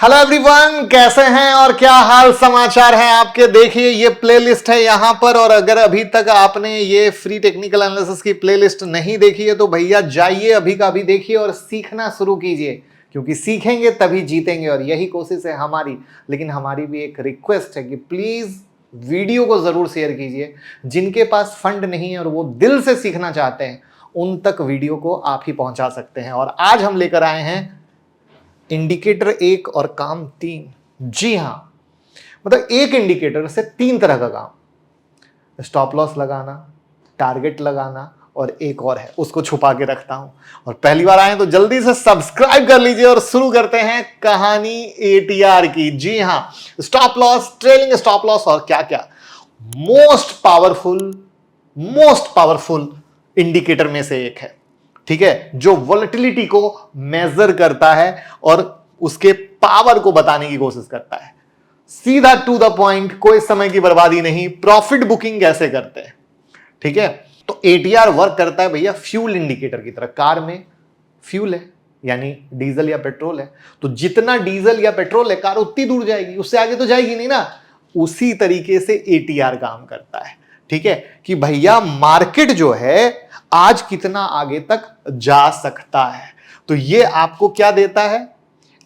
Hello everyone, कैसे हैं और क्या हाल समाचार हैं आपके। देखिए ये प्लेलिस्ट है यहां पर, और अगर अभी तक आपने ये फ्री टेक्निकल एनालिसिस की प्लेलिस्ट नहीं देखी है तो भैया जाइए अभी का अभी देखिए और सीखना शुरू कीजिए, क्योंकि सीखेंगे तभी जीतेंगे और यही कोशिश है हमारी। लेकिन हमारी भी एक रिक्वेस्ट है कि प्लीज वीडियो को जरूर शेयर कीजिए। जिनके पास फंड नहीं है और वो दिल से सीखना चाहते हैं उन तक वीडियो को आप ही पहुंचा सकते हैं। और आज हम लेकर आए हैं इंडिकेटर 1 और काम 3। जी हां, मतलब एक इंडिकेटर से 3 तरह का काम, स्टॉप लॉस लगाना, टारगेट लगाना और एक और है उसको छुपा के रखता हूं। और पहली बार आए तो जल्दी से सब्सक्राइब कर लीजिए और शुरू करते हैं कहानी एटीआर की। जी हां, stop loss, trailing stop loss और क्या क्या मोस्ट पावरफुल इंडिकेटर में से एक है, ठीक है, जो वोलेटिलिटी को मेजर करता है और उसके पावर को बताने की कोशिश करता है। सीधा टू द पॉइंट, कोई समय की बर्बादी नहीं। प्रॉफिट बुकिंग कैसे करते हैं, ठीक है। तो एटीआर वर्क करता है भैया फ्यूल इंडिकेटर की तरह। कार में फ्यूल है यानी डीजल या पेट्रोल है, तो जितना डीजल या पेट्रोल है कार उतनी दूर जाएगी, उससे आगे तो जाएगी नहीं ना। उसी तरीके से एटीआर काम करता है, ठीक है, कि भैया मार्केट जो है आज कितना आगे तक जा सकता है। तो ये आपको क्या देता है,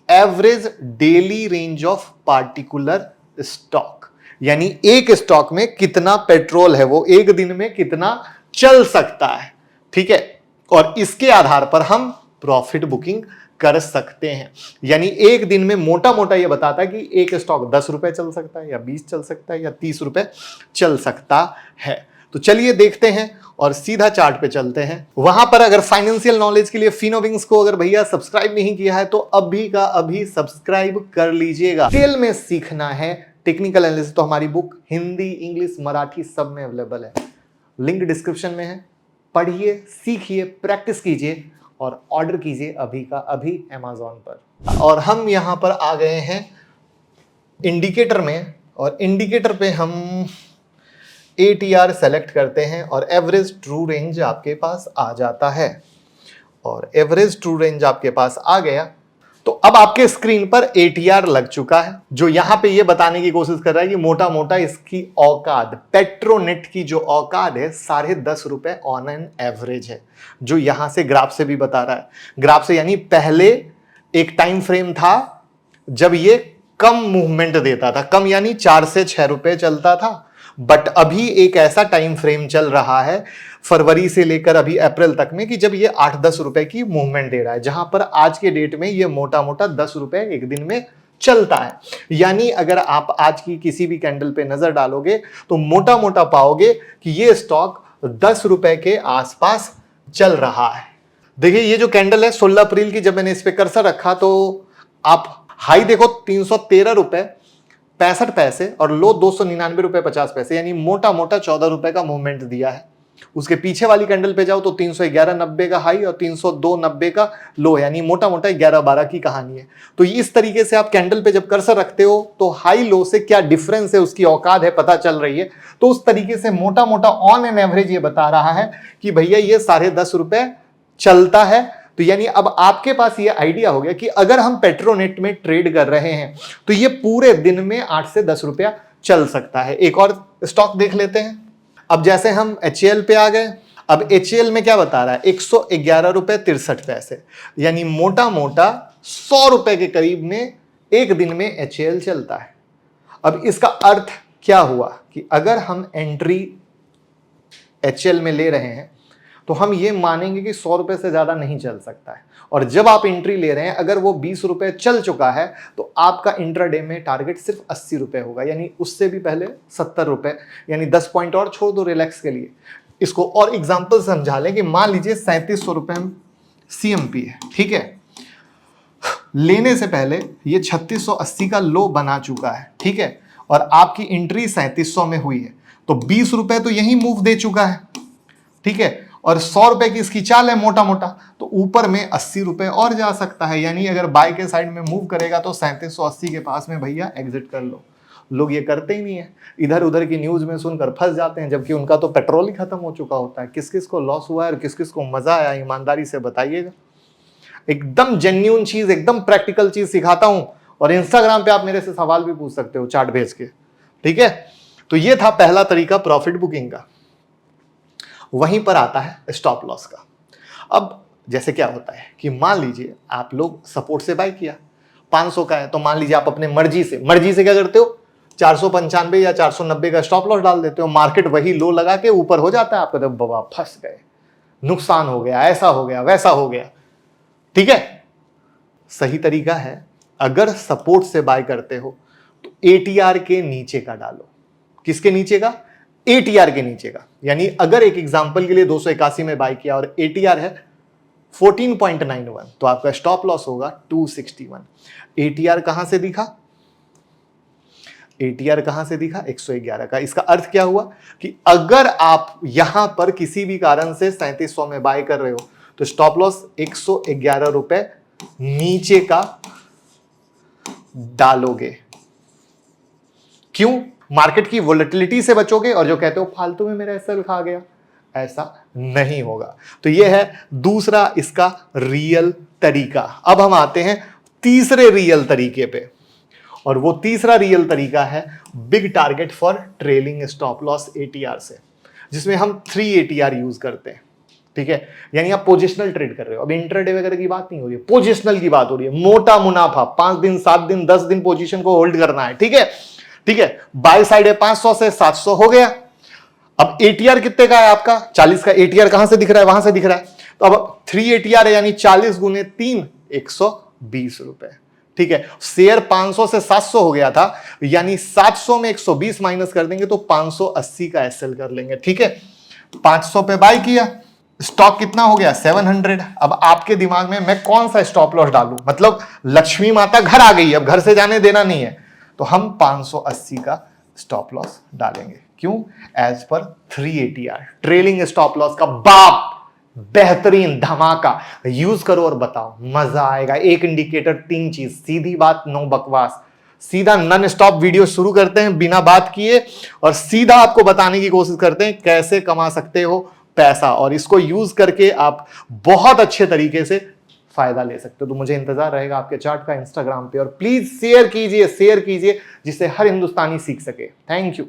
average daily range of particular stock, यानी एक स्टॉक में कितना पेट्रोल है, वो एक दिन में कितना चल सकता है, ठीक है। और इसके आधार पर हम प्रॉफिट बुकिंग कर सकते हैं। यानी एक दिन में मोटा मोटा यह बताता है कि एक स्टॉक 10 रुपए चल सकता है या 20 चल सकता है या 30 रुपए चल सकता है। तो चलिए देखते हैं और सीधा चार्ट पे चलते हैं। वहां पर अगर फाइनेंशियल नॉलेज के लिए फिनोविंग्स को अगर भैया सब्सक्राइब नहीं किया है तो अभी का अभी सब्सक्राइब कर लीजिएगा। डिटेल में सीखना है टेक्निकल एनालिसिस तो हमारी बुक हिंदी, इंग्लिश, मराठी सब में अवेलेबल है। लिंक डिस्क्रिप्शन में है। पढ़िए, सीखिए, प्रैक्टिस कीजिए और ऑर्डर कीजिए अभी का अभी अमेज़न पर। और हम यहां पर आ गए हैं इंडिकेटर में, और इंडिकेटर पे हम एटीआर सेलेक्ट करते हैं और एवरेज ट्रू रेंज आपके पास आ जाता है। और एवरेज ट्रू रेंज आपके पास आ गया तो अब आपके स्क्रीन पर एटीआर लग चुका है, जो यहां पे ये बताने की कोशिश कर रहा है कि मोटा मोटा इसकी औकात, पेट्रोनेट की जो औकात है 10.5 रुपए ऑन एन एवरेज है, जो यहां से ग्राफ से भी बता रहा है। ग्राफ से यानी पहले एक टाइम फ्रेम था जब ये कम मूवमेंट देता था, कम यानी 4 से 6 रुपए चलता था। बट अभी एक ऐसा टाइम फ्रेम चल रहा है फरवरी से लेकर अभी अप्रैल तक में कि जब ये 8-10 रुपए की मूवमेंट दे रहा है, जहां पर आज के डेट में ये मोटा मोटा 10 रुपए एक दिन में चलता है। यानी अगर आप आज की किसी भी कैंडल पे नजर डालोगे तो मोटा मोटा पाओगे कि ये स्टॉक 10 रुपए के आसपास चल रहा है। देखिए ये जो कैंडल है 16 अप्रैल की, जब मैंने इस पे कर्सर रखा तो आप हाई देखो 313 रुपए 65 पैसे और लो 299 रुपए 50 पैसे, यानी मोटा मोटा 14 रुपए का मूवमेंट दिया है। उसके पीछे वाली कैंडल पे जाओ तो 311.90 का हाई और 302.90 का लो, यानी मोटा मोटा 11-12 की कहानी है। तो इस तरीके से आप कैंडल पे जब कर्सर रखते हो तो हाई लो से क्या डिफरेंस है, उसकी औकात है पता चल रही है। तो उस तरीके से मोटा मोटा ऑन एन एवरेज ये बता रहा है कि भैया ये 10.5 रुपए चलता है। तो यानी अब आपके पास ये आइडिया हो गया कि अगर हम पेट्रोनेट में ट्रेड कर रहे हैं तो ये पूरे दिन में 8 से 10 रुपया चल सकता है। एक और स्टॉक देख लेते हैं। अब जैसे हम HAL पे आ गए, अब HAL में क्या बता रहा है, 111 रुपए 63 पैसे, यानी मोटा मोटा 100 रुपए के करीब में एक दिन में HAL चलता है। अब इसका अर्थ क्या हुआ कि अगर हम एंट्री HAL में ले रहे हैं तो हम ये मानेंगे कि 100 रुपए से ज्यादा नहीं चल सकता है। और जब आप एंट्री ले रहे हैं अगर वो 20 रुपए चल चुका है तो आपका इंट्राडे में टारगेट सिर्फ 80 रुपए होगा, यानी उससे भी पहले 70 रुपए, यानी 10 पॉइंट और छोड़ दो रिलैक्स के लिए। इसको और एग्जाम्पल समझा लें कि मान लीजिए 3700 रुपए CMP है, ठीक है, लेने से पहले ये 3680 का लो बना चुका है, ठीक है, और आपकी एंट्री 3700 में हुई है तो 20 रुपए तो यही मूव दे चुका है, ठीक है, और 100 रुपए की इसकी चाल है मोटा मोटा, तो ऊपर में 80 रुपए और जा सकता है। यानी अगर बाय के साइड में मूव करेगा तो 3780 के पास में भैया एग्जिट कर लो। लोग ये करते ही नहीं है, इधर उधर की न्यूज में सुनकर फंस जाते हैं, जबकि उनका तो पेट्रोल ही खत्म हो चुका होता है। किस किस को लॉस हुआ है और किस किस को मजा आया, ईमानदारी से बताइएगा। एकदम जेन्युइन चीज, एकदम प्रैक्टिकल चीज सिखाता हूं और इंस्टाग्राम पे आप मेरे से सवाल भी पूछ सकते हो चार्ट भेज के, ठीक है। तो ये था पहला तरीका प्रॉफिट बुकिंग का। वहीं पर आता है स्टॉप लॉस का। अब जैसे क्या होता है कि मान लीजिए आप लोग सपोर्ट से बाय किया, 500 का है, तो मान लीजिए आप अपने मर्जी से क्या करते हो, 495 या 490 का स्टॉप लॉस डाल देते हो। मार्केट वही लो लगा के ऊपर हो जाता है, आपका तो बाबा फंस गए, नुकसान हो गया, ऐसा हो गया, वैसा हो गया, ठीक है। सही तरीका है, अगर सपोर्ट से बाय करते हो तो एटीआर के नीचे का डालो। किसके नीचे का? एटीआर के नीचे का। यानी अगर एक एग्जांपल के लिए 281 में बाय किया और एटीआर है 14.91, तो आपका स्टॉप लॉस होगा 261। एटीआर कहां से दिखा? एटीआर कहां से दिखा? 111 का। इसका अर्थ क्या हुआ कि अगर आप यहां पर किसी भी कारण से 3700 में बाय कर रहे हो तो स्टॉप लॉस 111 रुपए नीचे का डालोगे। क्यों? मार्केट की वोलेटिलिटी से बचोगे। और जो कहते हो फालतू में मेरा एसएल खा गया, ऐसा नहीं होगा। तो यह है दूसरा इसका रियल तरीका। अब हम आते हैं तीसरे रियल तरीके पे, और वो तीसरा रियल तरीका है big target for trailing stop loss ATR से, जिसमें हम 3 एटीआर यूज करते हैं, ठीक है। यानी आप पोजिशनल ट्रेड कर रहे हो, अब इंट्राडे वगैरह की बात नहीं हो रही है, पोजिशनल की बात हो रही है। मोटा मुनाफा 5 दिन 7 दिन 10 दिन पोजीशन को होल्ड करना है, ठीक है, ठीक है। बाय साइड है 500 से 700 हो गया। अब एटीआर कितने का है आपका? 40 का। एटीआर कहां से दिख रहा है? वहां से दिख रहा है। तो अब 3 एटीआर है, यानी 40 गुने 3 120 रुपए, ठीक है। शेयर 500 से 700 हो गया था, यानी 700 में 120 माइनस कर देंगे तो 580 का एसएल कर लेंगे, ठीक है। 500 पे बाय किया, स्टॉक कितना हो गया? 700। अब आपके दिमाग में मैं कौन सा स्टॉप लॉस डालूं, मतलब लक्ष्मी माता घर आ गई, अब घर से जाने देना नहीं है, तो हम 580 का स्टॉप लॉस डालेंगे। क्यों? As per 3 ATR trailing stop loss का बाप, बेहतरीन धमाका। यूज करो और बताओ, मजा आएगा। एक इंडिकेटर 3 चीज, सीधी बात, नो बकवास। सीधा नॉन स्टॉप वीडियो शुरू करते हैं बिना बात किए, और सीधा आपको बताने की कोशिश करते हैं कैसे कमा सकते हो पैसा, और इसको यूज करके आप बहुत अच्छे तरीके से फायदा ले सकते हो। तो मुझे इंतजार रहेगा आपके चार्ट का इंस्टाग्राम पे, और प्लीज शेयर कीजिए जिससे हर हिंदुस्तानी सीख सके। Thank you.